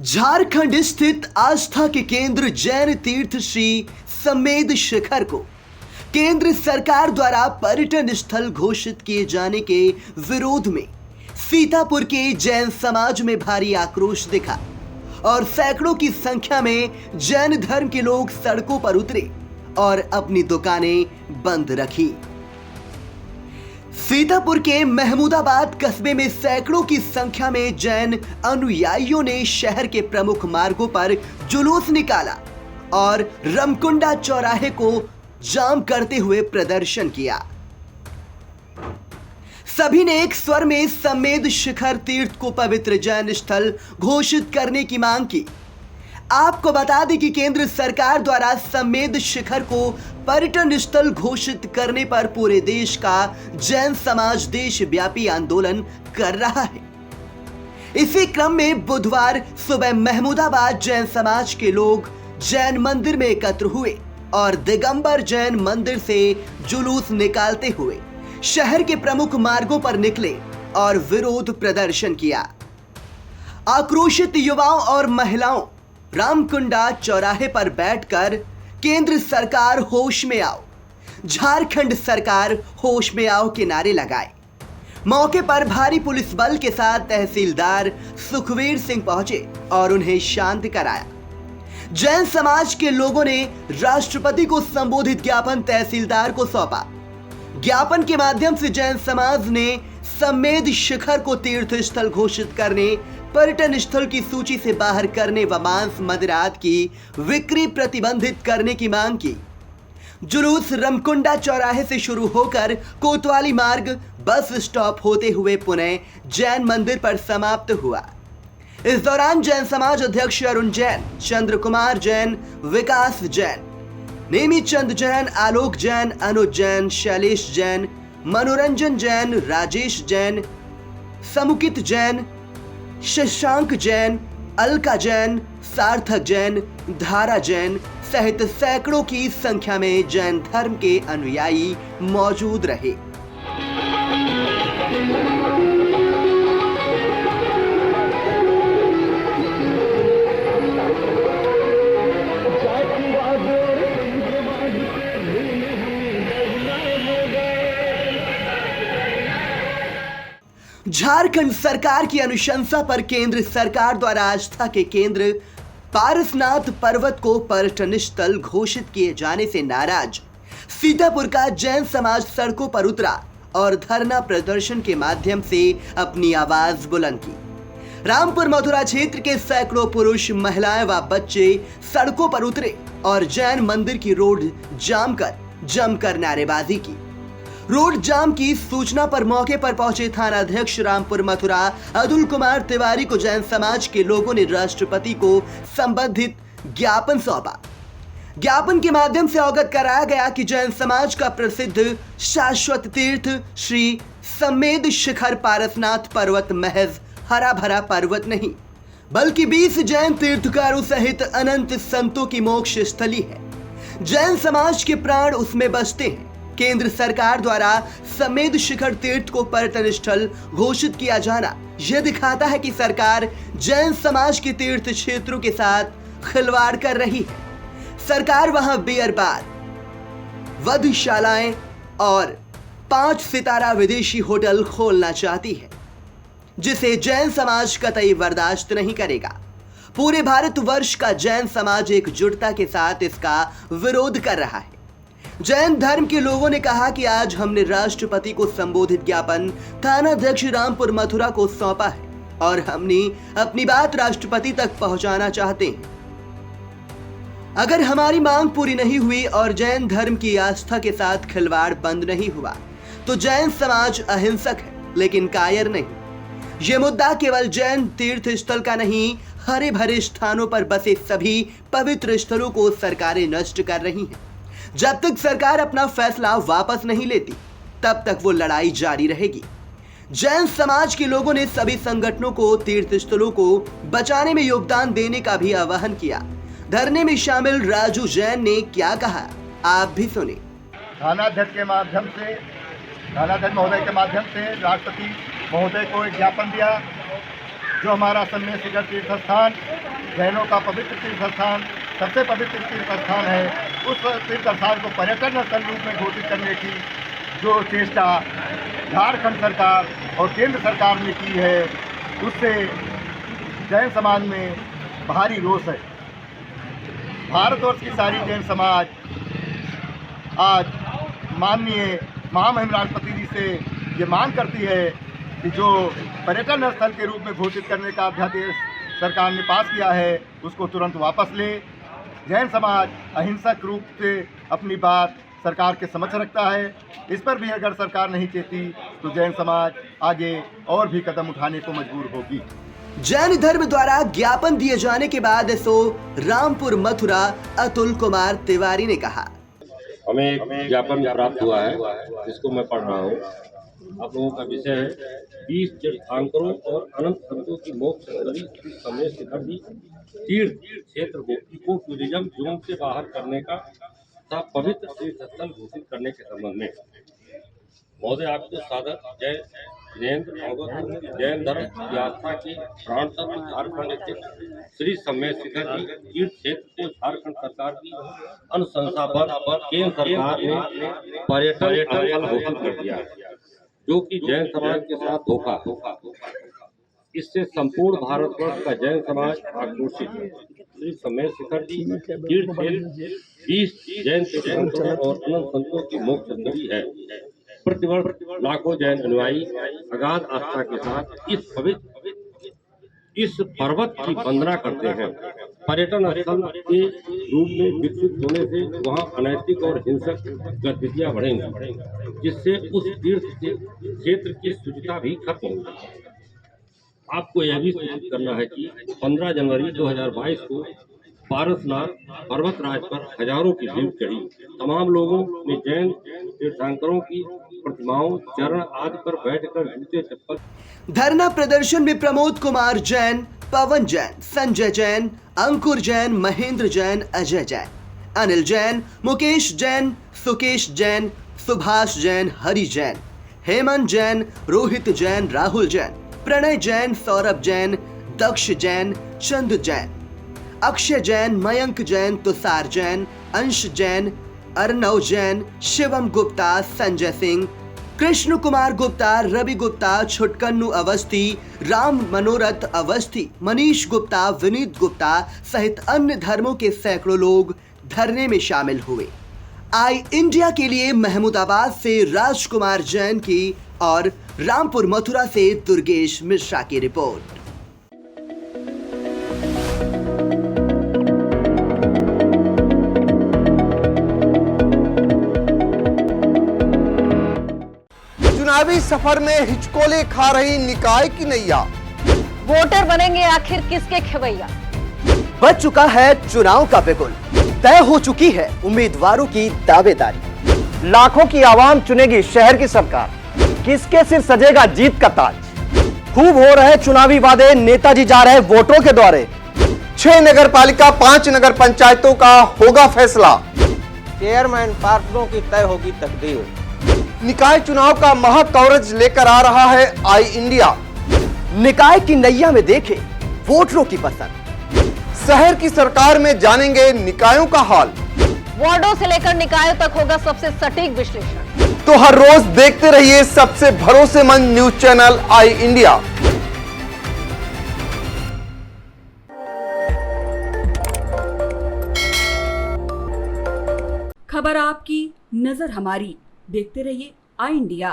झारखंड स्थित आस्था के केंद्र जैन तीर्थ श्री समेद शिखर को केंद्र सरकार द्वारा पर्यटन स्थल घोषित किए जाने के विरोध में सीतापुर के जैन समाज में भारी आक्रोश दिखा और सैकड़ों की संख्या में जैन धर्म के लोग सड़कों पर उतरे और अपनी दुकानें बंद रखी। सीतापुर के महमूदाबाद कस्बे में सैकड़ों की संख्या में जैन अनुयायियों ने शहर के प्रमुख मार्गों पर जुलूस निकाला और रमकुंडा चौराहे को जाम करते हुए प्रदर्शन किया। सभी ने एक स्वर में समेद शिखर तीर्थ को पवित्र जैन स्थल घोषित करने की मांग की। आपको बता दें कि केंद्र सरकार द्वारा समेद शिखर को पर्यटन स्थल घोषित करने पर पूरे देश का जैन समाज देशव्यापी आंदोलन कर रहा है। इसी क्रम में बुधवार सुबह महमूदाबाद जैन समाज के लोग जैन मंदिर में एकत्र हुए और दिगंबर जैन मंदिर से जुलूस निकालते हुए शहर के प्रमुख मार्गों पर निकले और विरोध प्रदर्शन किया। आक्रोशित युवाओं और महिलाओं रामकुंडा चौराहे पर बैठकर केंद्र सरकार होश में आओ, झारखंड सरकार होश में आओ के नारे लगाए। मौके पर भारी पुलिस बल के साथ तहसीलदार सुखवीर सिंह पहुंचे और उन्हें शांत कराया। जैन समाज के लोगों ने राष्ट्रपति को संबोधित ज्ञापन तहसीलदार को सौंपा। ज्ञापन के माध्यम से जैन समाज ने समेद शिखर को तीर्थ स्थल घोषित करने, पर्यटन स्थल की सूची से बाहर करने व मांस मदिरात की बिक्री प्रतिबंधित करने की मांग की। जुलूस रमकुंडा चौराहे से शुरू होकर कोतवाली मार्ग बस स्टॉप होते हुए पुनः जैन मंदिर पर समाप्त हुआ। इस दौरान जैन समाज अध्यक्ष अरुण जैन, चंद्र कुमार जैन, विकास जैन, नेमीचंद जैन, आलोक जैन, अनुज जैन, शैलेश जैन, मनोरंजन जैन, राजेश जैन, समुकित जैन, शशांक जैन, अलका जैन, सार्थक जैन, धारा जैन सहित सैकड़ों की संख्या में जैन धर्म के अनुयायी मौजूद रहे। झारखंड सरकार की अनुशंसा पर केंद्र सरकार द्वारा आस्था के केंद्र पारसनाथ पर्वत को पर्यटन स्थल घोषित किए जाने से नाराज सीतापुर का जैन समाज सड़कों पर उतरा और धरना प्रदर्शन के माध्यम से अपनी आवाज बुलंद की। रामपुर मथुरा क्षेत्र के सैकड़ों पुरुष, महिलाएं व बच्चे सड़कों पर उतरे और जैन मंदिर की रोड जाम कर जमकर नारेबाजी की। रोड जाम की सूचना पर मौके पर पहुंचे थानाध्यक्ष रामपुर मथुरा अतुल कुमार तिवारी को जैन समाज के लोगों ने राष्ट्रपति को संबंधित ज्ञापन सौंपा। ज्ञापन के माध्यम से अवगत कराया गया कि जैन समाज का प्रसिद्ध शाश्वत तीर्थ श्री समेद शिखर पारसनाथ पर्वत महज हरा भरा पर्वत नहीं बल्कि 20 जैन तीर्थकारों सहित अनंत संतों की मोक्ष स्थली है। जैन समाज के प्राण उसमें बसते हैं। केंद्र सरकार द्वारा समेद शिखर तीर्थ को पर्यटन स्थल घोषित किया जाना यह दिखाता है कि सरकार जैन समाज के तीर्थ क्षेत्रों के साथ खिलवाड़ कर रही है। सरकार वहां बियर बार, वधशालाएं और 5 सितारा विदेशी होटल खोलना चाहती है, जिसे जैन समाज कतई बर्दाश्त नहीं करेगा। पूरे भारतवर्ष का जैन समाज एकजुटता के साथ इसका विरोध कर रहा है। जैन धर्म के लोगों ने कहा कि आज हमने राष्ट्रपति को संबोधित ज्ञापन थानाध्यक्ष रामपुर मथुरा को सौंपा है और हमने अपनी बात राष्ट्रपति तक पहुंचाना चाहते हैं। अगर हमारी मांग पूरी नहीं हुई और जैन धर्म की आस्था के साथ खिलवाड़ बंद नहीं हुआ तो जैन समाज अहिंसक है लेकिन कायर नहीं। यह मुद्दा केवल जैन तीर्थ स्थल का नहीं, हरे भरे स्थानों पर बसे सभी पवित्र स्थलों को सरकारें नष्ट कर रही हैं। जब तक सरकार अपना फैसला वापस नहीं लेती तब तक वो लड़ाई जारी रहेगी। जैन समाज के लोगों ने सभी संगठनों को तीर्थ स्थलों को बचाने में योगदान देने का भी आह्वान किया। धरने में शामिल राजू जैन ने क्या कहा, आप भी सुने। थानाध्यक्ष महोदय के माध्यम से राष्ट्रपति महोदय को एक ज्ञापन दिया जो हमारा समेद शिखर तीर्थ स्थान जैनों का पवित्र तीर्थ स्थान, सबसे पवित्र तीर्थ स्थान है। उस तीर्थ स्थान को पर्यटन स्थल रूप में घोषित करने की जो चेष्टा झारखंड सरकार और केंद्र सरकार ने की है, उससे जैन समाज में भारी रोष है। भारतवर्ष की सारी जैन समाज आज माननीय महामहिम राष्ट्रपति जी से ये मांग करती है कि जो पर्यटन स्थल के रूप में घोषित करने का अध्यादेश सरकार ने पास किया है, उसको तुरंत वापस ले। जैन समाज अहिंसक रूप से अपनी बात सरकार के समक्ष रखता है। इस पर भी अगर सरकार नहीं कहती तो जैन समाज आगे और भी कदम उठाने को मजबूर होगी। जैन धर्म द्वारा ज्ञापन दिए जाने के बाद एसओ रामपुर मथुरा अतुल कुमार तिवारी ने कहा, हमें एक ज्ञापन प्राप्त हुआ है जिसको मैं पढ़ रहा हूँ। आप लोगों का विषय है 20 तीर्थंकरों और अनंत संतों की मोक्ष स्थली समय शिखर जी तीर्थ क्षेत्र को टूरिज्म जोन से बाहर करने का तथा पवित्र तीर्थ स्थल घोषित करने के संबंध में महोदय आपको सादर जय जिनेन्द्र अवगत जैन धर्म की आस्था के प्राण तत्व झारखंड स्थित श्री समय शिखर जी तीर्थ क्षेत्र को झारखंड सरकार की अनुशंसा पर केंद्र सरकार ने पर्यटन स्थल घोषित कर दिया है, जो कि जैन समाज के साथ धोखा। इससे संपूर्ण भारतवर्ष का जैन समाज आक्रोशित है। श्री समय शिखर जी तीर्थ क्षेत्र 20 जैन तीर्थंकरों और अनंत संतों की मोक्ष स्थली है। प्रतिवर्ष लाखों जैन अनुयायी अगाध आस्था के साथ इस पर्वत की वंदना करते हैं। पर्यटन स्थल के रूप में विकसित होने से वहां अनैतिक और हिंसक गतिविधियां बढ़ेंगी, जिससे उस तीर्थ क्षेत्र की शुचिता भी खत्म होगी। आपको यह भी सूचित करना है कि 15 जनवरी 2022 को पारसनाथ पर्वतराज पर हजारों की भीड़ चढ़ी। तमाम लोगों ने जैन तीर्थंकरों की प्रतिमाओं, चरण आदि पर बैठकर जूते चप्पल। धरना प्रदर्शन में प्रमोद कुमार जैन, पवन जैन, संजय जैन, अंकुर जैन, महेंद्र जैन, अजय जैन, अनिल जैन, मुकेश जैन, सुकेश जैन, सुभाष जैन, हरि जैन, हेमंत जैन, रोहित जैन, राहुल जैन, प्रणय जैन, सौरभ जैन, दक्ष जैन, चंद जैन, अक्षय जैन, मयंक जैन, तुषार जैन, अंश जैन, अर्णव जैन, शिवम गुप्ता, संजय सिंह, कृष्ण कुमार गुप्ता, रवि गुप्ता, छुटकन्नू अवस्थी, राम मनोरथ अवस्थी, मनीष गुप्ता, विनीत गुप्ता सहित अन्य धर्मों के सैकड़ों लोग धरने में शामिल हुए। आई इंडिया के लिए महमूदाबाद से राजकुमार जैन की और रामपुर मथुरा से दुर्गेश मिश्रा की रिपोर्ट। चुनावी सफर में हिचकोले खा रही निकाय की नैया। वोटर बनेंगे आखिर किसके खेवैया। बच चुका है चुनाव का बिगुल, तय हो चुकी है उम्मीदवारों की दावेदारी। लाखों की आवाम चुनेगी शहर की सरकार, किसके सिर सजेगा जीत का ताज। खूब हो रहे चुनावी वादे, नेताजी जा रहे वोटों के द्वारे। 6 नगर पालिका 5 नगर पंचायतों का होगा फैसला। चेयरमैन पार्षदों की तय होगी तकदीर। निकाय चुनाव का महा कवरेज लेकर आ रहा है आई इंडिया। निकाय की नैया में देखे वोटरों की पसंद। शहर की सरकार में जानेंगे निकायों का हाल। वार्डों से लेकर निकायों तक होगा सबसे सटीक विश्लेषण। तो हर रोज देखते रहिए सबसे भरोसेमंद न्यूज चैनल आई इंडिया। खबर आपकी, नजर हमारी। देखते रहिए आई इंडिया।